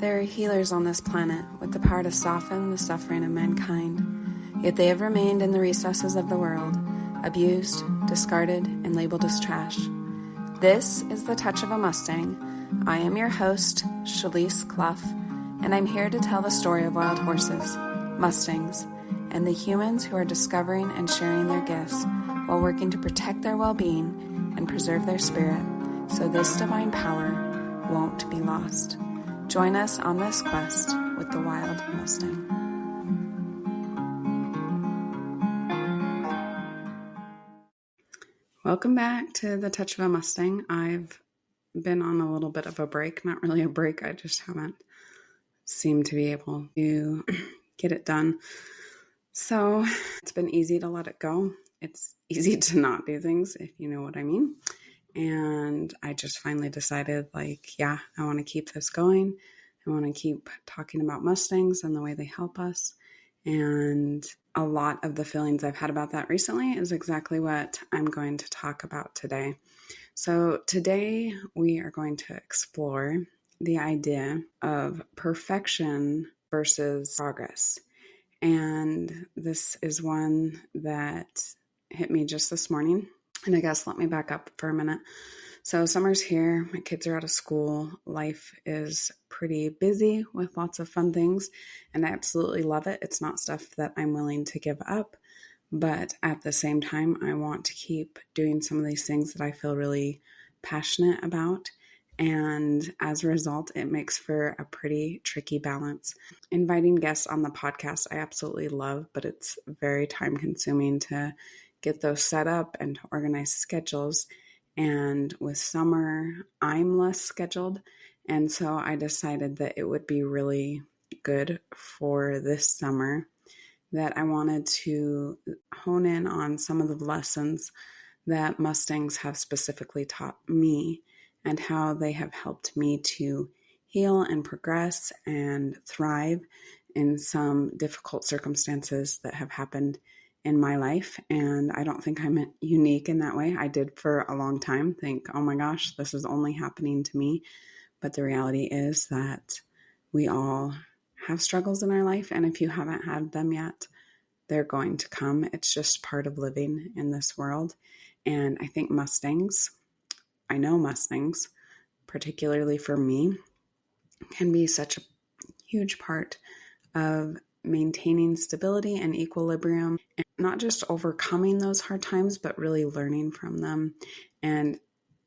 There are healers on this planet with the power to soften the suffering of mankind, yet they have remained in the recesses of the world, abused, discarded, and labeled as trash. This is The Touch of a Mustang. I am your host, Shalise Clough, and I'm here to tell the story of wild horses, Mustangs, and the humans who are discovering and sharing their gifts while working to protect their well-being and preserve their spirit, so this divine power won't be lost. Join us on this quest with the wild Mustang. Welcome back to The Touch of a Mustang. I've been on a little bit of a break. Not really a break, I just haven't seemed to be able to get it done. So it's been easy to let it go. It's easy to not do things, if you know what I mean. And I just finally decided, I want to keep this going. I want to keep talking about Mustangs and the way they help us. And a lot of the feelings I've had about that recently is exactly what I'm going to talk about today. So today we are going to explore the idea of perfection versus progress. And this is one that hit me just this morning. And I guess let me back up for a minute. So summer's here, my kids are out of school, life is pretty busy with lots of fun things, and I absolutely love it. It's not stuff that I'm willing to give up, but at the same time, I want to keep doing some of these things that I feel really passionate about, and as a result, it makes for a pretty tricky balance. Inviting guests on the podcast, I absolutely love, but it's very time consuming to get those set up and to organize schedules. And with summer, I'm less scheduled. And so I decided that it would be really good for this summer that I wanted to hone in on some of the lessons that Mustangs have specifically taught me and how they have helped me to heal and progress and thrive in some difficult circumstances that have happened in my life. And I don't think I'm unique in that way. I did for a long time think, oh my gosh, this is only happening to me. But the reality is that we all have struggles in our life. And if you haven't had them yet, they're going to come. It's just part of living in this world. And I think Mustangs, particularly for me, can be such a huge part of maintaining stability and equilibrium, and not just overcoming those hard times, but really learning from them and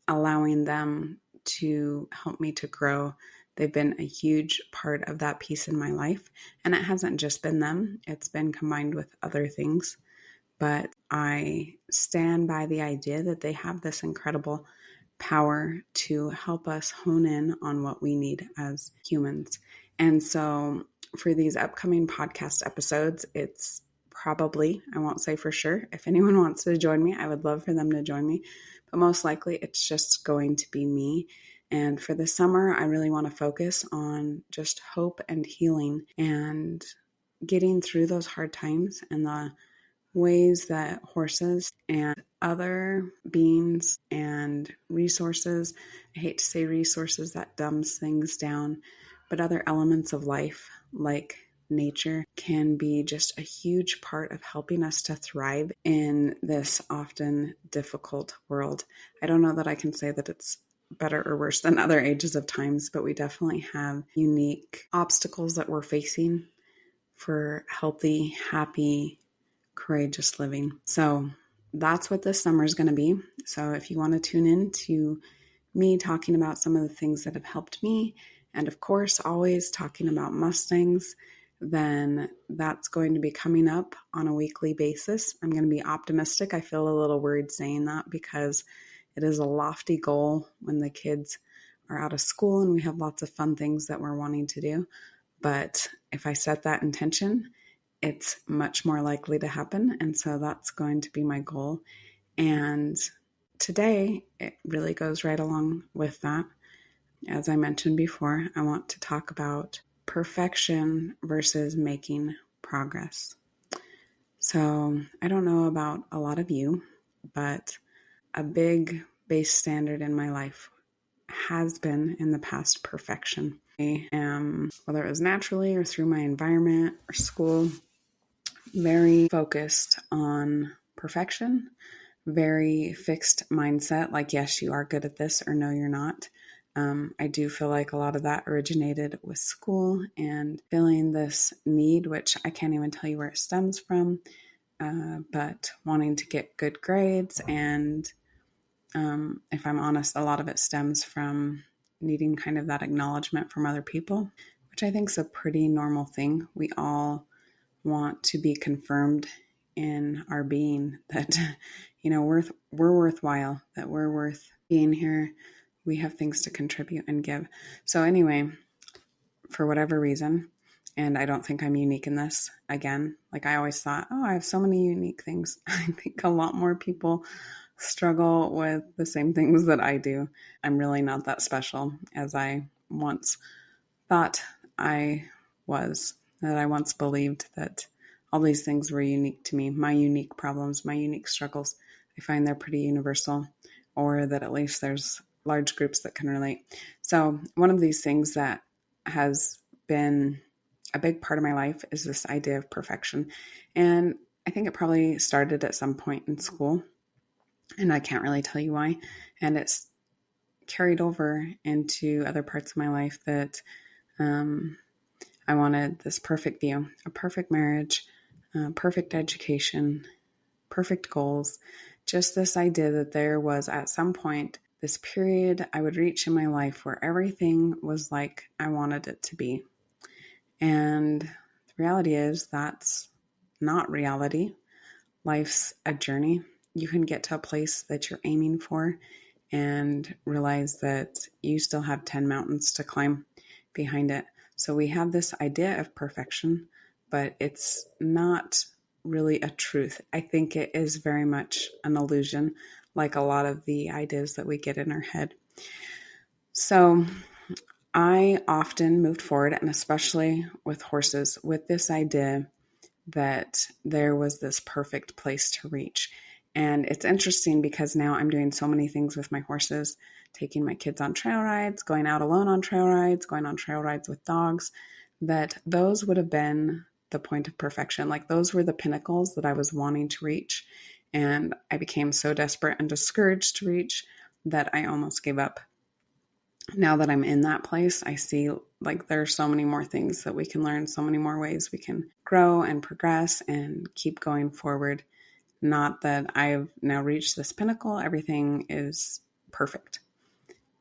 allowing them to help me to grow. They've been a huge part of that piece in my life. And it hasn't just been them, it's been combined with other things. But I stand by the idea that they have this incredible power to help us hone in on what we need as humans. And so for these upcoming podcast episodes, it's probably, I won't say for sure, if anyone wants to join me, I would love for them to join me, but most likely it's just going to be me. And for the summer, I really want to focus on just hope and healing and getting through those hard times and the ways that horses and other beings and resources, I hate to say resources, that dumbs things down, but other elements of life like nature can be just a huge part of helping us to thrive in this often difficult world. I don't know that I can say that it's better or worse than other ages of times, but we definitely have unique obstacles that we're facing for healthy, happy, courageous living. So that's what this summer is going to be. So if you want to tune in to me talking about some of the things that have helped me, and of course, always talking about Mustangs, then that's going to be coming up on a weekly basis. I'm going to be optimistic. I feel a little weird saying that because it is a lofty goal when the kids are out of school and we have lots of fun things that we're wanting to do. But if I set that intention, it's much more likely to happen. And so that's going to be my goal. And today, it really goes right along with that. As I mentioned before, I want to talk about perfection versus making progress. So I don't know about a lot of you, but a big base standard in my life has been in the past perfection. I am, whether it was naturally or through my environment or school, very focused on perfection, very fixed mindset, like, yes, you are good at this, or no, you're not. I do feel like a lot of that originated with school and feeling this need, which I can't even tell you where it stems from, but wanting to get good grades. And if I'm honest, a lot of it stems from needing kind of that acknowledgement from other people, which I think is a pretty normal thing. We all want to be confirmed in our being that, we're worthwhile, that we're worth being here. We have things to contribute and give. So anyway, for whatever reason, and I don't think I'm unique in this, again, like I always thought, I have so many unique things. I think a lot more people struggle with the same things that I do. I'm really not that special as I once thought I was, that I once believed that all these things were unique to me, my unique problems, my unique struggles. I find they're pretty universal, or that at least there's large groups that can relate. So one of these things that has been a big part of my life is this idea of perfection. And I think it probably started at some point in school, and I can't really tell you why. And it's carried over into other parts of my life that I wanted this perfect view, a perfect marriage, perfect education, perfect goals. Just this idea that there was at some point this period I would reach in my life where everything was like I wanted it to be. And the reality is that's not reality. Life's a journey. You can get to a place that you're aiming for and realize that you still have 10 mountains to climb behind it. So we have this idea of perfection, but it's not really a truth. I think it is very much an illusion, like a lot of the ideas that we get in our head. So I often moved forward, and especially with horses, with this idea that there was this perfect place to reach. And it's interesting because now I'm doing so many things with my horses, taking my kids on trail rides, going out alone on trail rides, going on trail rides with dogs, that those would have been the point of perfection. Like those were the pinnacles that I was wanting to reach. And I became so desperate and discouraged to reach that I almost gave up. Now that I'm in that place, I see like there are so many more things that we can learn, so many more ways we can grow and progress and keep going forward. Not that I've now reached this pinnacle, everything is perfect.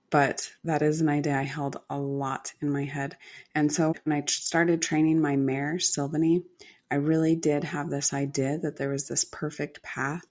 But that is an idea I held a lot in my head. And so when I started training my mare, Sylvanie, I really did have this idea that there was this perfect path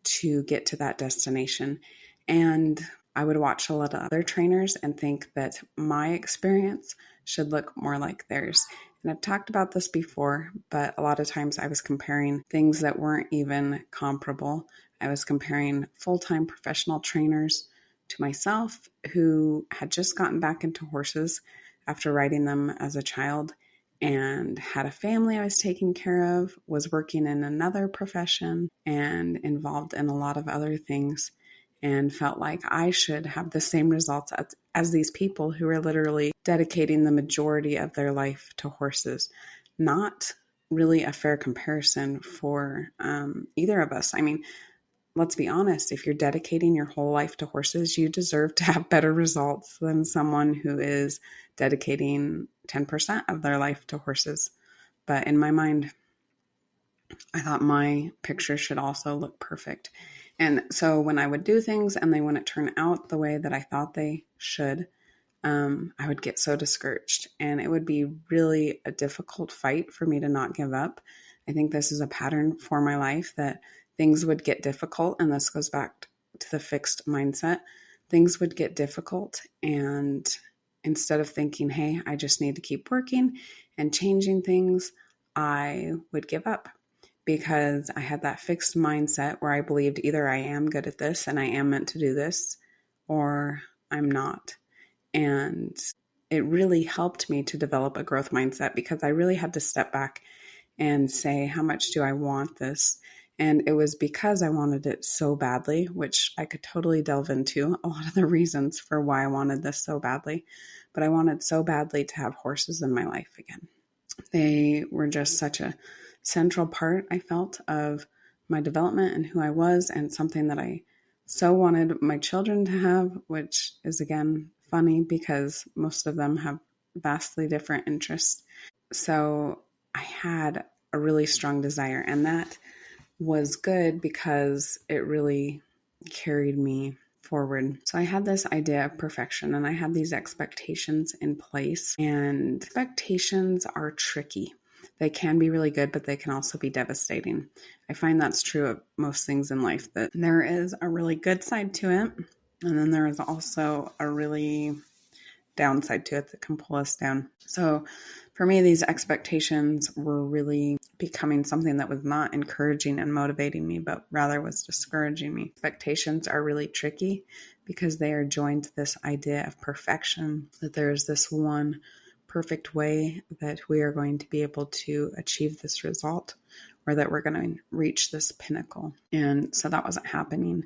to get to that destination. And I would watch a lot of other trainers and think that my experience should look more like theirs. And I've talked about this before, but a lot of times I was comparing things that weren't even comparable. I was comparing full-time professional trainers to myself who had just gotten back into horses after riding them as a child and had a family I was taking care of, was working in another profession and involved in a lot of other things, and felt like I should have the same results as these people who are literally dedicating the majority of their life to horses. Not really a fair comparison for either of us. I mean, let's be honest, if you're dedicating your whole life to horses, you deserve to have better results than someone who is dedicating 10% of their life to horses. But in my mind, I thought my picture should also look perfect. And so when I would do things and they wouldn't turn out the way that I thought they should, I would get so discouraged. And it would be really a difficult fight for me to not give up. I think this is a pattern for my life, that things would get difficult. And this goes back to the fixed mindset. Things would get difficult. And instead of thinking, hey, I just need to keep working and changing things, I would give up. Because I had that fixed mindset where I believed either I am good at this and I am meant to do this, or I'm not. And it really helped me to develop a growth mindset, because I really had to step back and say, how much do I want this? And it was because I wanted it so badly, which I could totally delve into a lot of the reasons for why I wanted this so badly. but I wanted so badly to have horses in my life again. They were just such a central part, I felt, of my development and who I was, and something that I so wanted my children to have, which is, again, funny because most of them have vastly different interests. So I had a really strong desire, and that was good because it really carried me forward. So I had this idea of perfection, and I had these expectations in place, and expectations are tricky. They can be really good, but they can also be devastating. I find that's true of most things in life, that there is a really good side to it, and then there is also a really downside to it that can pull us down. So for me, these expectations were really becoming something that was not encouraging and motivating me, but rather was discouraging me. Expectations are really tricky because they are joined to this idea of perfection, that there is this one perfect way that we are going to be able to achieve this result, or that we're going to reach this pinnacle. And so that wasn't happening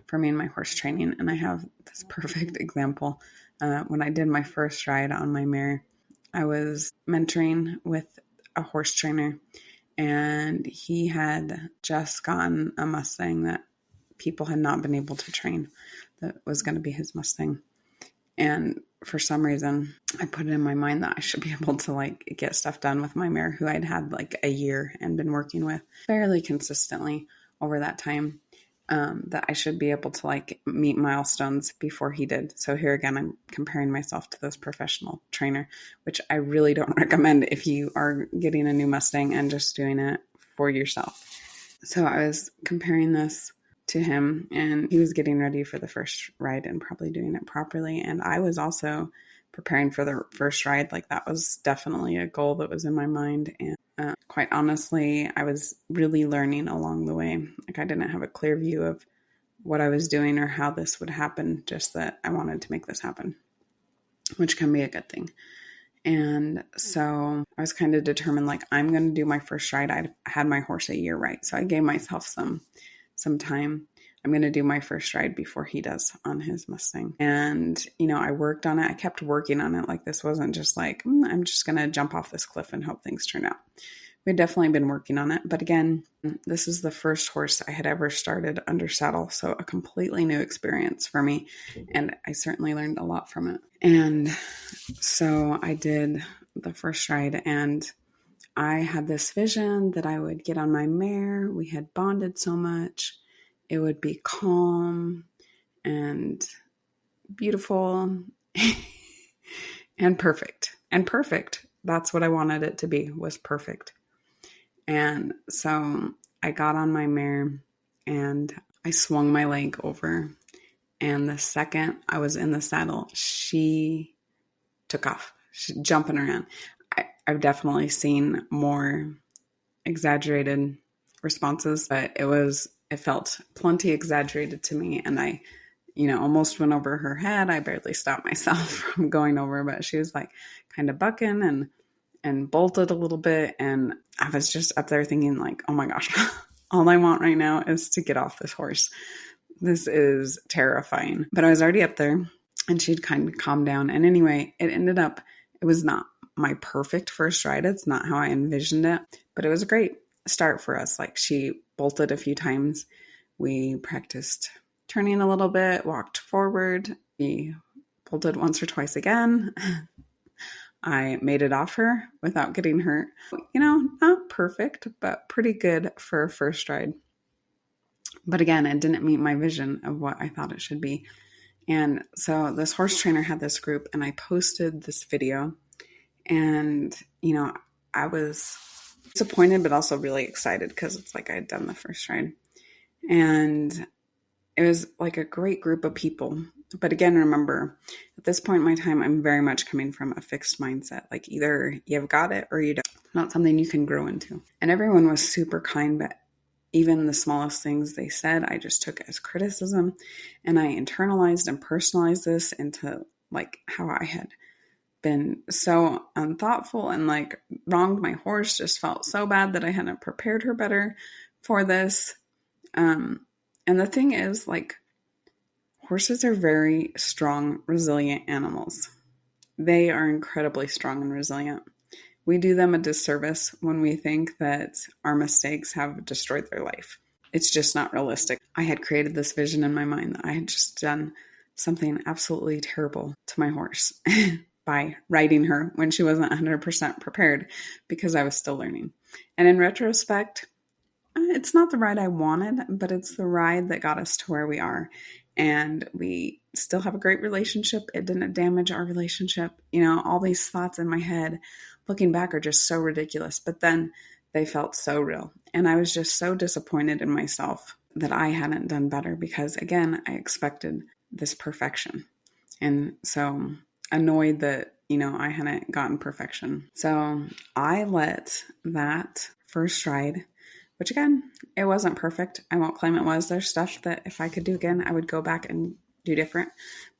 for me in my horse training. And I have this perfect example. When I did my first ride on my mare, I was mentoring with a horse trainer, and he had just gotten a Mustang that people had not been able to train, that was going to be his Mustang. And for some reason, I put it in my mind that I should be able to get stuff done with my mare, who I'd had a year and been working with fairly consistently over that time. That I should be able to meet milestones before he did. So here again, I'm comparing myself to this professional trainer, which I really don't recommend if you are getting a new Mustang and just doing it for yourself. So I was comparing this to him, and he was getting ready for the first ride and probably doing it properly. And I was also preparing for the first ride. That was definitely a goal that was in my mind. And quite honestly, I was really learning along the way. I didn't have a clear view of what I was doing or how this would happen, just that I wanted to make this happen, which can be a good thing. And so I was kind of determined, I'm going to do my first ride. I had my horse a year, right? So I gave myself some time. I'm going to do my first ride before he does on his Mustang. And, I worked on it. I kept working on it. This wasn't just I'm just going to jump off this cliff and hope things turn out. We'd definitely been working on it. But again, this is the first horse I had ever started under saddle. So a completely new experience for me. And I certainly learned a lot from it. And so I did the first ride, and I had this vision that I would get on my mare. We had bonded so much. It would be calm and beautiful and perfect. And perfect. That's what I wanted it to be, was perfect. And so I got on my mare and I swung my leg over. And the second I was in the saddle, she took off, jumping around. I've definitely seen more exaggerated responses, but it felt plenty exaggerated to me. And I, almost went over her head. I barely stopped myself from going over, but she was kind of bucking and bolted a little bit. And I was just up there thinking oh my gosh, all I want right now is to get off this horse. This is terrifying. But I was already up there, and she'd kind of calmed down. And anyway, it was not my perfect first ride. It's not how I envisioned it, but it was a great start for us. She bolted a few times. We practiced turning a little bit, walked forward. We bolted once or twice again. I made it off her without getting hurt. Not perfect, but pretty good for a first ride. But again, it didn't meet my vision of what I thought it should be. And so this horse trainer had this group, and I posted this video, and, I was disappointed, but also really excited because it's I had done the first ride, and it was a great group of people. But again, remember, at this point in my time, I'm very much coming from a fixed mindset. Either you've got it or you don't. It's not something you can grow into. And everyone was super kind, but even the smallest things they said, I just took as criticism, and I internalized and personalized this into how I had been so unthoughtful and wronged my horse. Just felt so bad that I hadn't prepared her better for this. And the thing is, horses are very strong, resilient animals. They are incredibly strong and resilient. We do them a disservice when we think that our mistakes have destroyed their life. It's just not realistic. I had created this vision in my mind that I had just done something absolutely terrible to my horse by riding her when she wasn't 100% prepared because I was still learning. And in retrospect, it's not the ride I wanted, but it's the ride that got us to where we are. And we still have a great relationship. It didn't damage our relationship. All these thoughts in my head looking back are just so ridiculous, but then they felt so real. And I was just so disappointed in myself that I hadn't done better because, again, I expected this perfection. And so annoyed that, I hadn't gotten perfection. So I let that first ride, which again, it wasn't perfect. I won't claim it was. There's stuff that if I could do again, I would go back and do different.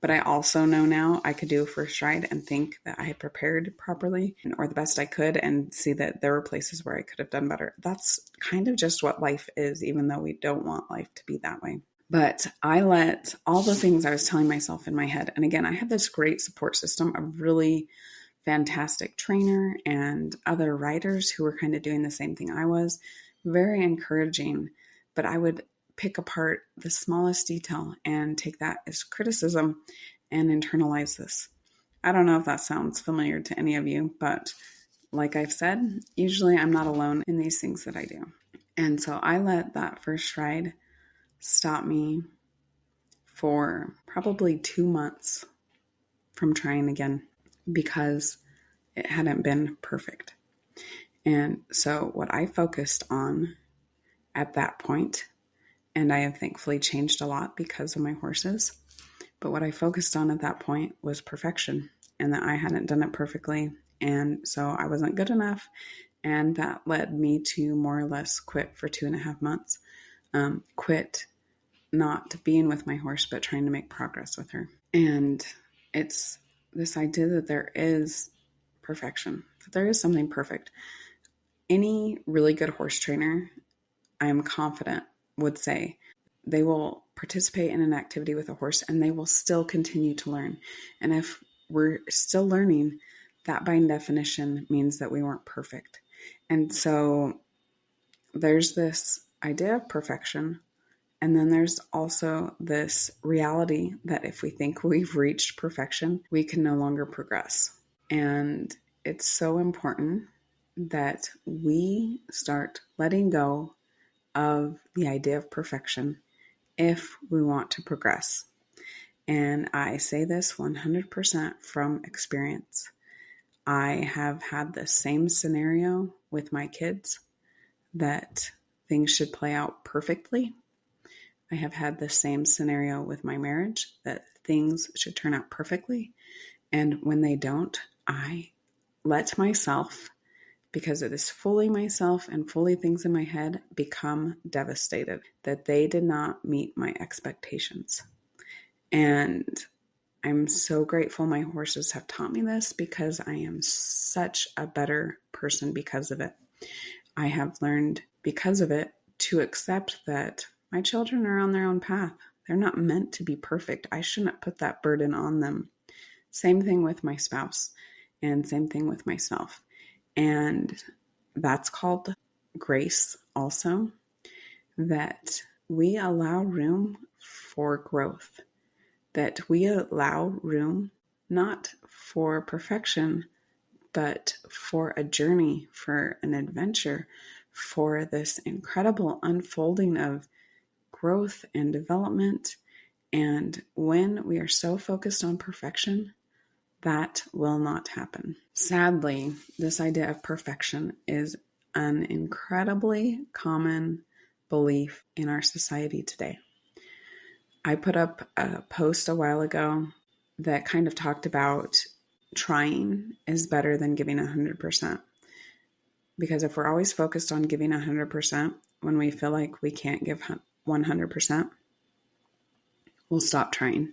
But I also know now I could do a first ride and think that I had prepared properly or the best I could and see that there were places where I could have done better. That's kind of just what life is, even though we don't want life to be that way. But I let all the things I was telling myself in my head. And again, I had this great support system, a really fantastic trainer and other riders who were kind of doing the same thing I was. Very encouraging, but I would pick apart the smallest detail and take that as criticism and internalize this. I don't know if that sounds familiar to any of you, but like I've said, usually I'm not alone in these things that I do. And so I let that first ride stop me for probably 2 months from trying again because it hadn't been perfect. And so what I focused on at that point, and I have thankfully changed a lot because of my horses, but what I focused on at that point was perfection and that I hadn't done it perfectly. And so I wasn't good enough. And that led me to more or less quit for 2.5 months. Quit not being with my horse, but trying to make progress with her. And it's this idea that there is perfection, that there is something perfect. Any really good horse trainer, I am confident, would say they will participate in an activity with a horse and they will still continue to learn. And if we're still learning, that by definition means that we weren't perfect. And so there's this idea of perfection. And then there's also this reality that if we think we've reached perfection, we can no longer progress. And it's so important that we start letting go of the idea of perfection if we want to progress. And I say this 100% from experience. I have had the same scenario with my kids that things should play out perfectly. I have had the same scenario with my marriage that things should turn out perfectly. And when they don't, I let myself, because it is fully myself and fully things in my head, become devastated that they did not meet my expectations. And I'm so grateful my horses have taught me this because I am such a better person because of it. I have learned because of it to accept that my children are on their own path. They're not meant to be perfect. I shouldn't put that burden on them. Same thing with my spouse and same thing with myself. And that's called grace also, that we allow room for growth, that we allow room not for perfection, but for a journey, for an adventure, for this incredible unfolding of growth and development. And when we are so focused on perfection, that will not happen. Sadly, this idea of perfection is an incredibly common belief in our society today. I put up a post a while ago that kind of talked about trying is better than giving 100%. Because if we're always focused on giving 100%, when we feel like we can't give 100%, we'll stop trying.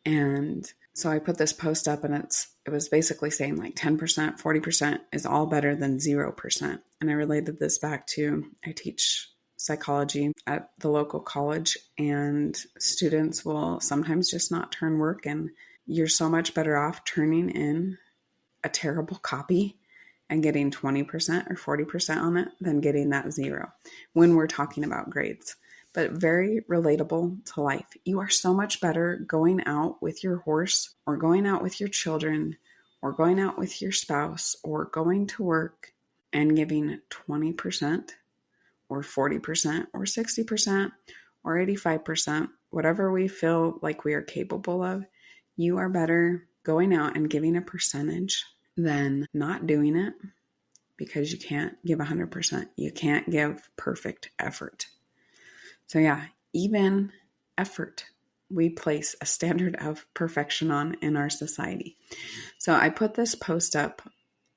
And so I put this post up and it was basically saying like 10%, 40% is all better than 0%. And I related this back to, I teach psychology at the local college, and students will sometimes just not turn work in. you're so much better off turning in a terrible copy and getting 20% or 40% on it than getting that 0 when we're talking about grades. But very relatable to life. You are so much better going out with your horse or going out with your children or going out with your spouse or going to work and giving 20% or 40% or 60% or 85%, whatever we feel like we are capable of. You are better going out and giving a percentage than not doing it, because you can't give 100%. You can't give perfect effort. So yeah, even effort, we place a standard of perfection on in our society. So I put this post up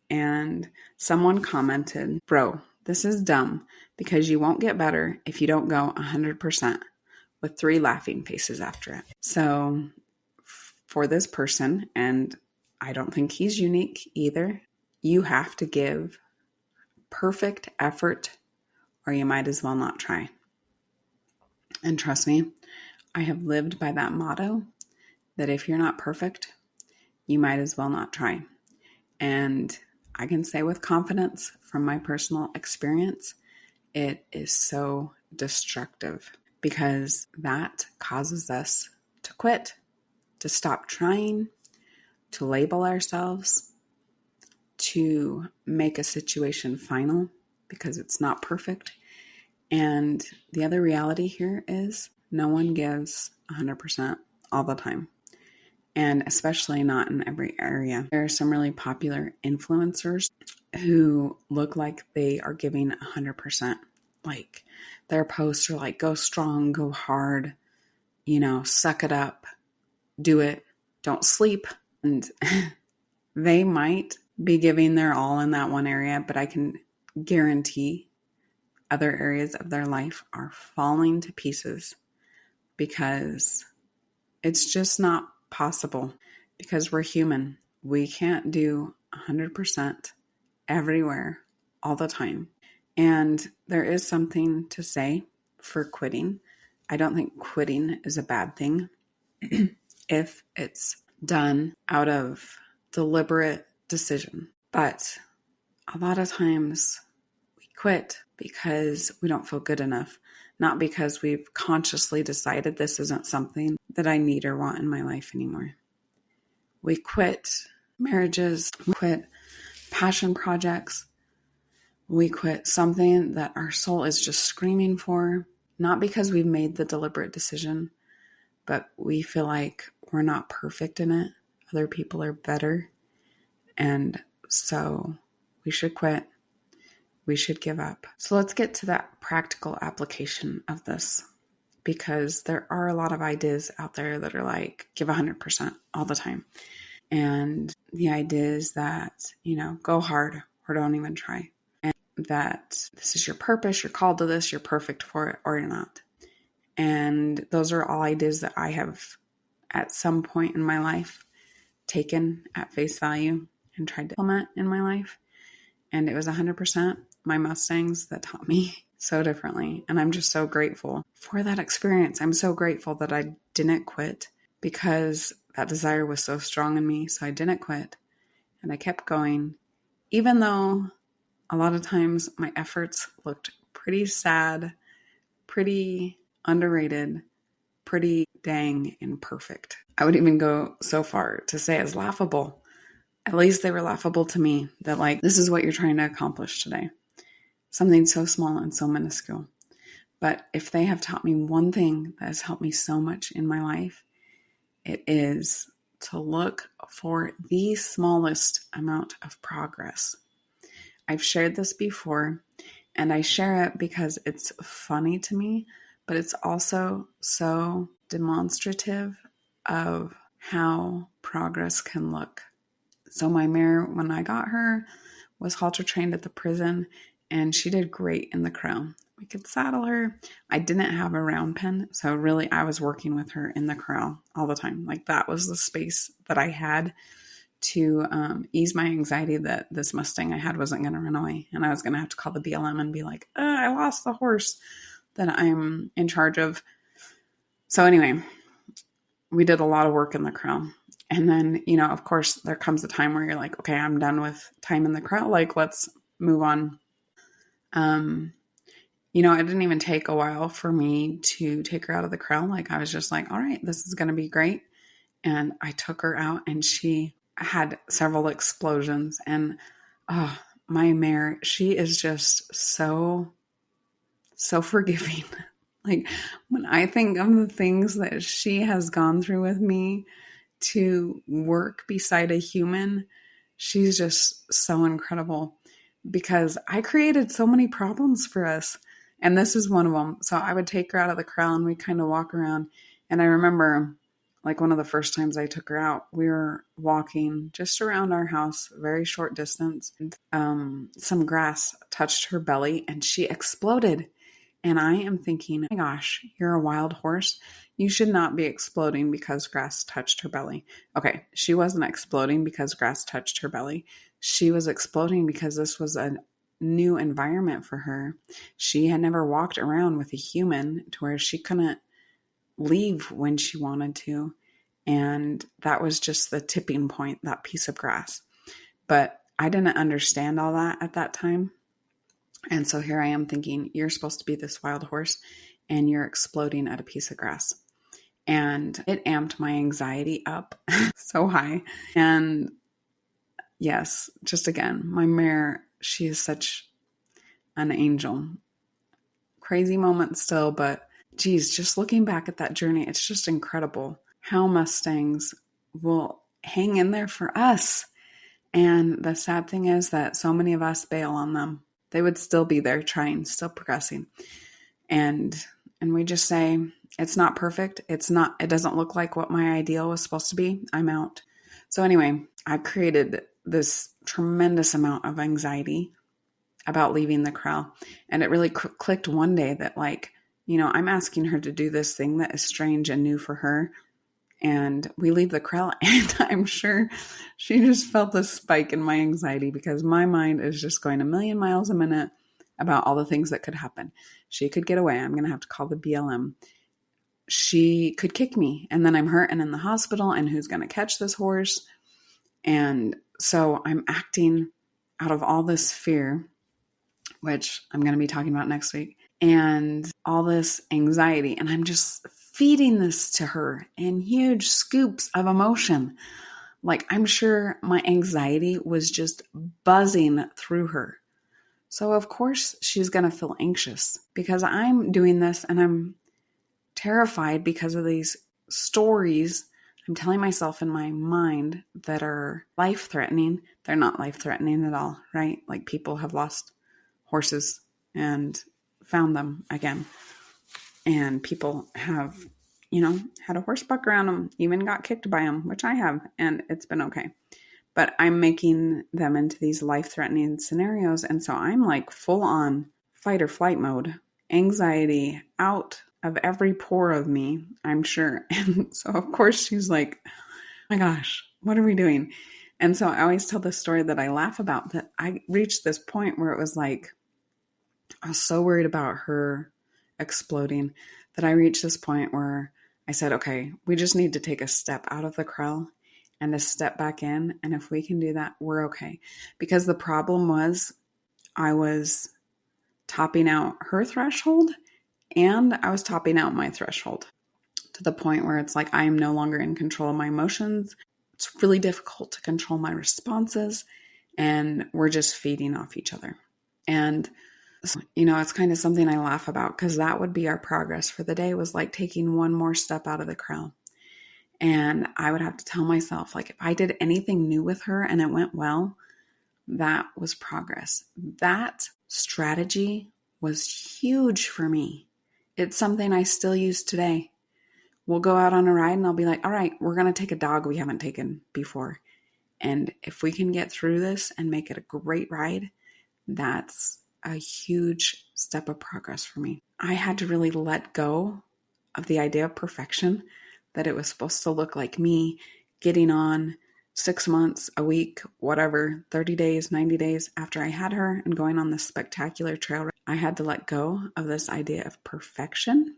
and someone commented, "Bro, this is dumb because you won't get better if you don't go 100%, with 3 laughing faces after it." So for this person, and I don't think he's unique either, you have to give perfect effort or you might as well not try. And trust me, I have lived by that motto that if you're not perfect, you might as well not try. And I can say with confidence from my personal experience, it is so destructive because that causes us to quit, to stop trying, to label ourselves, to make a situation final because it's not perfect. And the other reality here is no one gives 100% all the time, and especially not in every area. There are some really popular influencers who look like they are giving 100%. Like their posts are like, go strong, go hard, suck it up, do it, don't sleep. And they might be giving their all in that one area, but I can guarantee other areas of their life are falling to pieces because it's just not possible, because we're human. We can't do 100% everywhere all the time. And there is something to say for quitting. I don't think quitting is a bad thing if it's done out of deliberate decision. But a lot of times we quit because we don't feel good enough, not because we've consciously decided this isn't something that I need or want in my life anymore. We quit marriages, we quit passion projects, we quit something that our soul is just screaming for, not because we've made the deliberate decision, but we feel like we're not perfect in it. Other people are better. And so we should quit. We should give up. So let's get to that practical application of this, because there are a lot of ideas out there that are like, give 100% all the time. And the idea is that, go hard or don't even try. And that this is your purpose, you're called to this, you're perfect for it or you're not. And those are all ideas that I have at some point in my life taken at face value and tried to implement in my life. And it was 100% my Mustangs that taught me so differently. And I'm just so grateful for that experience. I'm so grateful that I didn't quit, because that desire was so strong in me. So I didn't quit and I kept going, even though a lot of times my efforts looked pretty sad, pretty underrated, pretty dang imperfect. I would even go so far to say as laughable. At least they were laughable to me, that like, this is what you're trying to accomplish today. Something so small and so minuscule. But if they have taught me one thing that has helped me so much in my life, it is to look for the smallest amount of progress. I've shared this before, and I share it because it's funny to me, but it's also so demonstrative of how progress can look. So my mare, when I got her, was halter trained at the prison, and she did great in the corral. We could saddle her. I didn't have a round pen, so really I was working with her in the corral all the time. Like that was the space that I had to ease my anxiety that this Mustang I had wasn't going to run away, and I was going to have to call the BLM and be like, I lost the horse that I'm in charge of. So anyway, we did a lot of work in the corral. And then, you know, of course, there comes a time where you're like, okay, I'm done with time in the crowd. Like, let's move on. You know, it didn't even take a while for me to take her out of the crowd. Like, I was just like, all right, this is going to be great. And I took her out and she had several explosions. And oh, my mare, she is just so forgiving. Like, when I think of the things that she has gone through with me to work beside a human, she's just so incredible because I created so many problems for us. And this is one of them. So I would take her out of the corral and we kind of walk around. And I remember, like, one of the first times I took her out, we were walking just around our house, very short distance. Some grass touched her belly and she exploded. And I am thinking, oh my gosh, you're a wild horse. You should not be exploding because grass touched her belly. Okay, she wasn't exploding because grass touched her belly. She was exploding because this was a new environment for her. She had never walked around with a human to where she couldn't leave when she wanted to. And that was just the tipping point, that piece of grass. But I didn't understand all that at that time. And so here I am thinking, you're supposed to be this wild horse and you're exploding at a piece of grass. And it amped my anxiety up so high. And yes, just again, my mare, she is such an angel. Crazy moment still, but geez, just looking back at that journey, it's just incredible how Mustangs will hang in there for us. And the sad thing is that so many of us bail on them. They would still be there trying, still progressing. And we just say, it's not perfect. It doesn't look like what my ideal was supposed to be. I'm out. So anyway, I created this tremendous amount of anxiety about leaving the corral. And it really clicked one day that, like, you know, I'm asking her to do this thing that is strange and new for her. And we leave the corral, and I'm sure she just felt this spike in my anxiety because my mind is just going a million miles a minute about all the things that could happen. She could get away. I'm going to have to call the BLM. She could kick me, and then I'm hurt and in the hospital, and who's going to catch this horse? And so I'm acting out of all this fear, which I'm going to be talking about next week, and all this anxiety, and I'm just feeding this to her in huge scoops of emotion. Like, I'm sure my anxiety was just buzzing through her. So of course she's going to feel anxious because I'm doing this and I'm terrified because of these stories I'm telling myself in my mind that are life-threatening. They're not life-threatening at all, right? Like, people have lost horses and found them again. And people have, you know, had a horse buck around them, even got kicked by them, which I have, and it's been okay. But I'm making them into these life-threatening scenarios. And so I'm like full on fight or flight mode, anxiety out of every pore of me, I'm sure. And so of course she's like, oh my gosh, what are we doing? And so I always tell this story that I laugh about, that I reached this point where it was like, I was so worried about her exploding that I reached this point where I said, okay, we just need to take a step out of the corral and a step back in. And if we can do that, we're okay. Because the problem was I was topping out her threshold and I was topping out my threshold to the point where it's like I am no longer in control of my emotions. It's really difficult to control my responses, and we're just feeding off each other. And you know, it's kind of something I laugh about because that would be our progress for the day, was like taking one more step out of the corral. And I would have to tell myself, like, if I did anything new with her and it went well, that was progress. That strategy was huge for me. It's something I still use today. We'll go out on a ride and I'll be like, all right, we're going to take a dog we haven't taken before. And if we can get through this and make it a great ride, that's a huge step of progress for me. I had to really let go of the idea of perfection, that it was supposed to look like me getting on 6 months, a week, whatever, 30 days, 90 days after I had her and going on this spectacular trail. I had to let go of this idea of perfection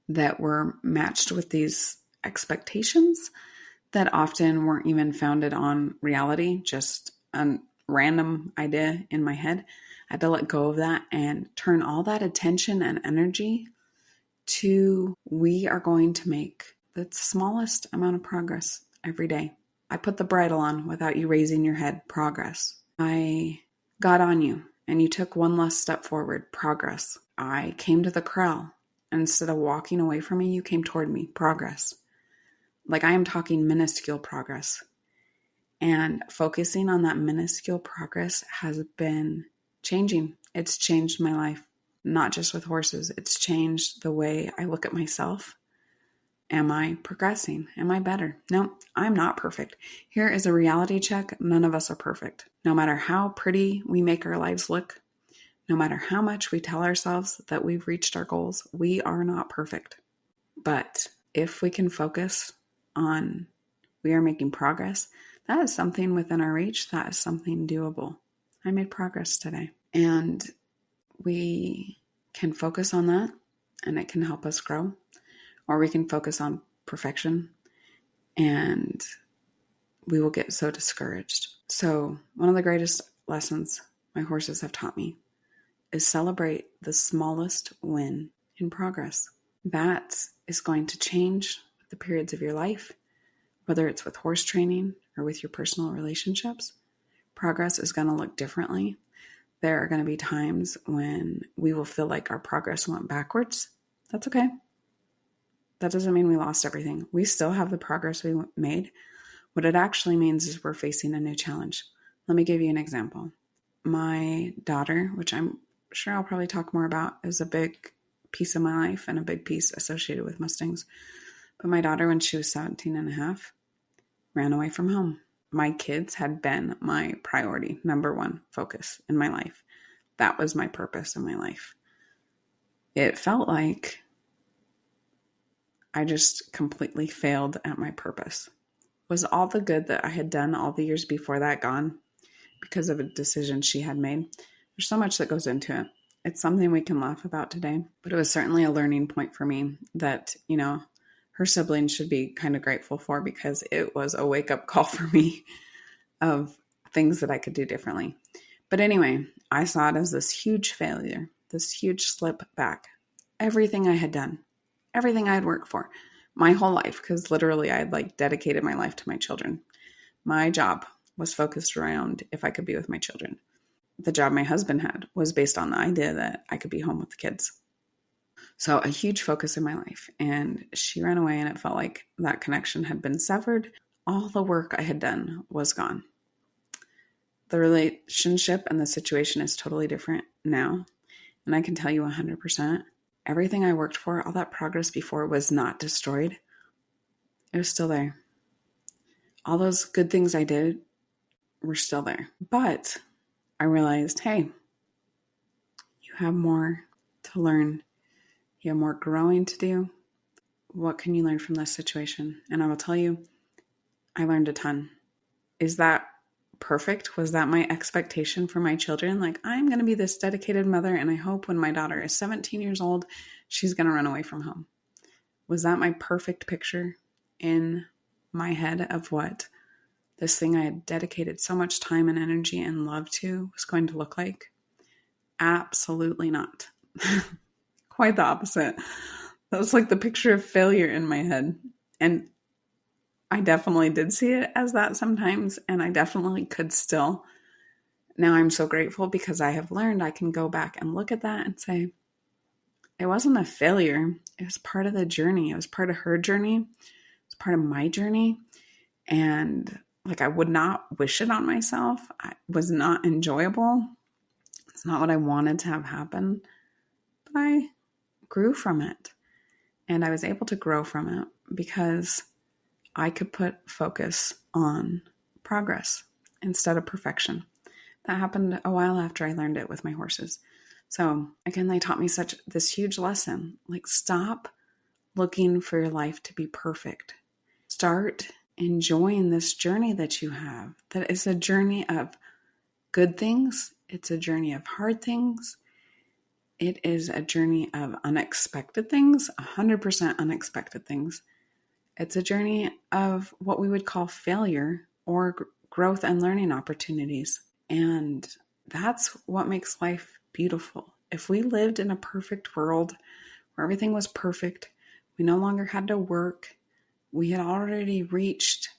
that were matched with these expectations that often weren't even founded on reality, just a random idea in my head. I had to let go of that and turn all that attention and energy to we are going to make the smallest amount of progress every day. I put the bridle on without you raising your head. Progress. I got on you and you took one less step forward. Progress. I came to the corral. And instead of walking away from me, you came toward me. Progress. Like I am talking minuscule progress. And focusing on that minuscule progress has been changing. It's changed my life, not just with horses. It's changed the way I look at myself. Am I progressing? Am I better? No, I'm not perfect. Here is a reality check. None of us are perfect. No matter how pretty we make our lives look, no matter how much we tell ourselves that we've reached our goals, we are not perfect. But if we can focus on we are making progress, that is something within our reach. That is something doable. I made progress today. And we can focus on that and it can help us grow. Or we can focus on perfection and we will get so discouraged. So one of the greatest lessons my horses have taught me is celebrate the smallest win in progress. That is going to change with the periods of your life, whether it's with horse training or with your personal relationships. Progress is going to look differently. There are going to be times when we will feel like our progress went backwards. That's okay. That doesn't mean we lost everything. We still have the progress we made. What it actually means is we're facing a new challenge. Let me give you an example. My daughter, which I'm sure I'll probably talk more about, is a big piece of my life and a big piece associated with Mustangs. But my daughter, when she was 17 and a half, ran away from home. My kids had been my priority, number one focus in my life. That was my purpose in my life. It felt like I just completely failed at my purpose. Was all the good that I had done all the years before that gone because of a decision she had made? There's so much that goes into it. It's something we can laugh about today, but it was certainly a learning point for me that, her siblings should be kind of grateful for, because it was a wake-up call for me of things that I could do differently. But anyway, I saw it as this huge failure, this huge slip back. Everything I had done, everything I had worked for my whole life, because literally I had dedicated my life to my children. My job was focused around if I could be with my children. The job my husband had was based on the idea that I could be home with the kids. So a huge focus in my life. And she ran away and it felt like that connection had been severed. All the work I had done was gone. The relationship and the situation is totally different now. And I can tell you 100%, everything I worked for, all that progress before, was not destroyed. It was still there. All those good things I did were still there. But I realized, hey, you have more to learn. You have more growing to do. What can you learn from this situation? And I will tell you, I learned a ton. Is that perfect? Was that my expectation for my children? I'm going to be this dedicated mother, and I hope when my daughter is 17 years old, she's going to run away from home. Was that my perfect picture in my head of what this thing I had dedicated so much time and energy and love to was going to look like? Absolutely not. Quite the opposite. That was the picture of failure in my head. And I definitely did see it as that sometimes, and I definitely could still. Now I'm so grateful because I have learned I can go back and look at that and say, it wasn't a failure. It was part of the journey. It was part of her journey. It was part of my journey. And I would not wish it on myself. It was not enjoyable. It's not what I wanted to have happen. But I grew from it. And I was able to grow from it because I could put focus on progress instead of perfection. That happened a while after I learned it with my horses. So again, they taught me this huge lesson. Stop looking for your life to be perfect. Start enjoying this journey that you have. That is a journey of good things. It's a journey of hard things. It is a journey of unexpected things, 100% unexpected things. It's a journey of what we would call failure or growth and learning opportunities. And that's what makes life beautiful. If we lived in a perfect world where everything was perfect, we no longer had to work, we had already reached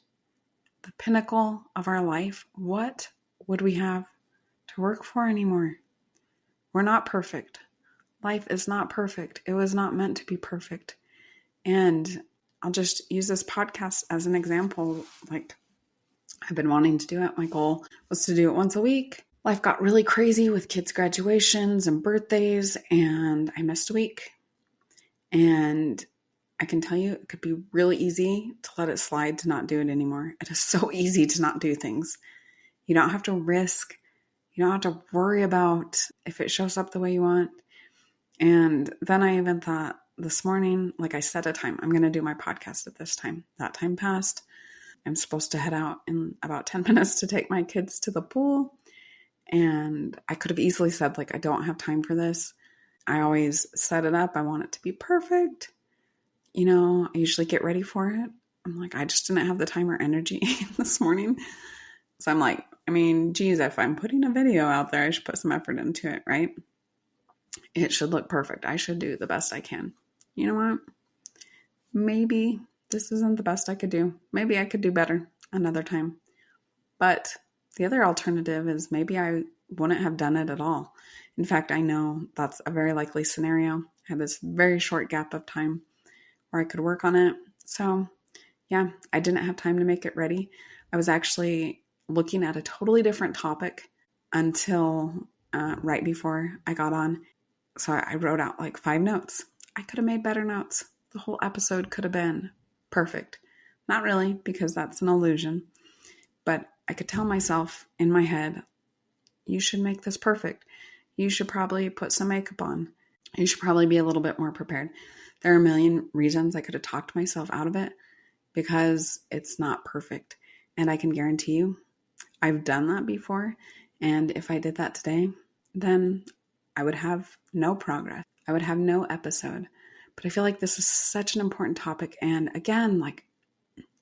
the pinnacle of our life, what would we have to work for anymore? We're not perfect. Life is not perfect. It was not meant to be perfect. And I'll just use this podcast as an example. Like, I've been wanting to do it. My goal was to do it once a week. Life got really crazy with kids' graduations and birthdays, and I missed a week. And I can tell you, it could be really easy to let it slide, to not do it anymore. It is so easy to not do things. You don't have to risk. You don't have to worry about if it shows up the way you want. And then I even thought this morning, like, I set a time. I'm going to do my podcast at this time. That time passed. I'm supposed to head out in about 10 minutes to take my kids to the pool. And I could have easily said, like, I don't have time for this. I always set it up. I want it to be perfect. You know, I usually get ready for it. I'm like, I just didn't have the time or energy this morning. So I'm like, I mean, geez, if I'm putting a video out there, I should put some effort into it, right? It should look perfect. I should do the best I can. You know what? Maybe this isn't the best I could do. Maybe I could do better another time. But the other alternative is maybe I wouldn't have done it at all. In fact, I know that's a very likely scenario. I had this very short gap of time where I could work on it. So yeah, I didn't have time to make it ready. I was actually looking at a totally different topic until right before I got on. So I wrote out like 5 notes. I could have made better notes. The whole episode could have been perfect. Not really, because that's an illusion. But I could tell myself in my head, you should make this perfect. You should probably put some makeup on. You should probably be a little bit more prepared. There are a million reasons I could have talked myself out of it because it's not perfect. And I can guarantee you, I've done that before. And if I did that today, then I would have no progress. I would have no episode. But I feel like this is such an important topic. And again, like,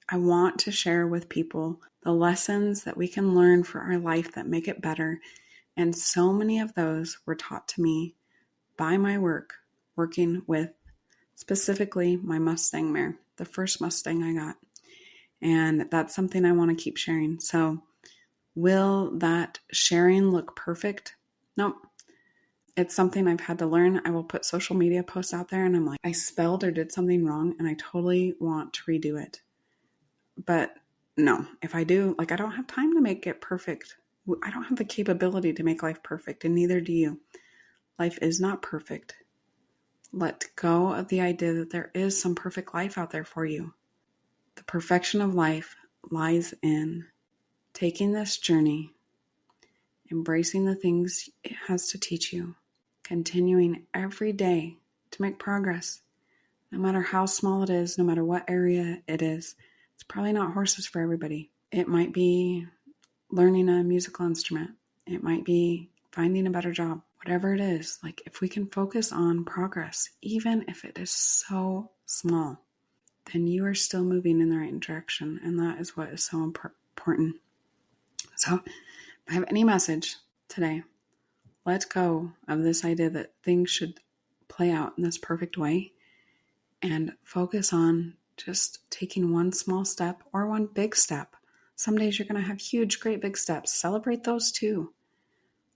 I want to share with people the lessons that we can learn for our life that make it better. And so many of those were taught to me by my work, working with specifically my Mustang mare, the first Mustang I got. And that's something I want to keep sharing. So will that sharing look perfect? Nope. It's something I've had to learn. I will put social media posts out there and I'm like, I spelled or did something wrong and I totally want to redo it. But no, if I do, like, I don't have time to make it perfect. I don't have the capability to make life perfect, and neither do you. Life is not perfect. Let go of the idea that there is some perfect life out there for you. The perfection of life lies in taking this journey, embracing the things it has to teach you, continuing every day to make progress, no matter how small it is, no matter what area it is. It's probably not horses for everybody. It might be learning a musical instrument. It might be finding a better job. Whatever it is, like, if we can focus on progress, even if it is so small, then you are still moving in the right direction. And that is what is so important. So if I have any message today, let go of this idea that things should play out in this perfect way and focus on just taking one small step or one big step. Some days you're going to have huge, great big steps. Celebrate those too.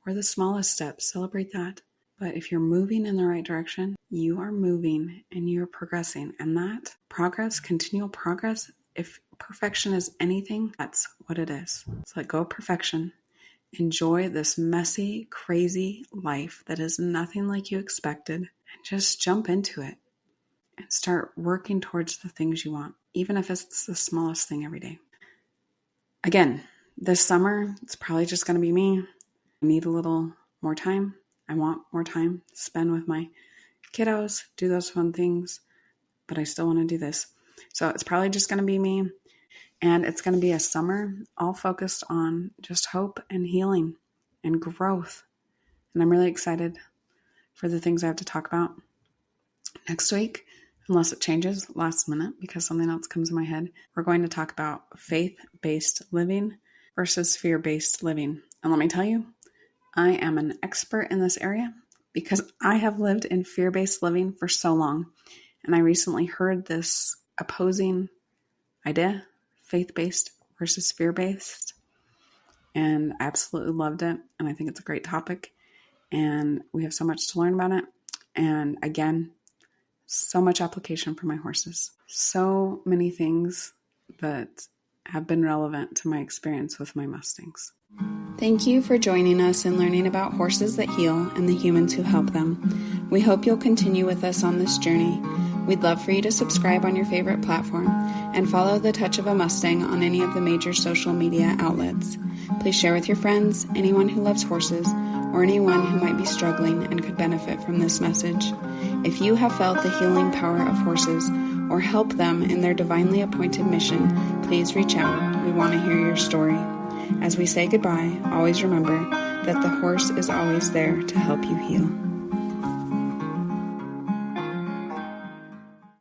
Or the smallest steps, celebrate that. But if you're moving in the right direction, you are moving and you're progressing. And that progress, continual progress, if perfection is anything, that's what it is. So let go of perfection. Enjoy this messy, crazy life that is nothing like you expected, and just jump into it and start working towards the things you want, even if it's the smallest thing every day. Again, this summer, it's probably just going to be me. I need a little more time. I want more time to spend with my kiddos, do those fun things, but I still want to do this. So it's probably just going to be me. And it's going to be a summer all focused on just hope and healing and growth. And I'm really excited for the things I have to talk about next week. unless it changes last minute because something else comes in my head. We're going to talk about faith-based living versus fear-based living. And let me tell you, I am an expert in this area because I have lived in fear-based living for so long. And I recently heard this opposing idea, faith-based versus fear-based. And I absolutely loved it. And I think it's a great topic. And we have so much to learn about it. And again, so much application for my horses. So many things that have been relevant to my experience with my Mustangs. Thank you for joining us in learning about horses that heal and the humans who help them. We hope you'll continue with us on this journey. We'd love for you to subscribe on your favorite platform and follow The Touch of a Mustang on any of the major social media outlets. Please share with your friends, anyone who loves horses, or anyone who might be struggling and could benefit from this message. If you have felt the healing power of horses or help them in their divinely appointed mission, please reach out. We want to hear your story. As we say goodbye, always remember that the horse is always there to help you heal.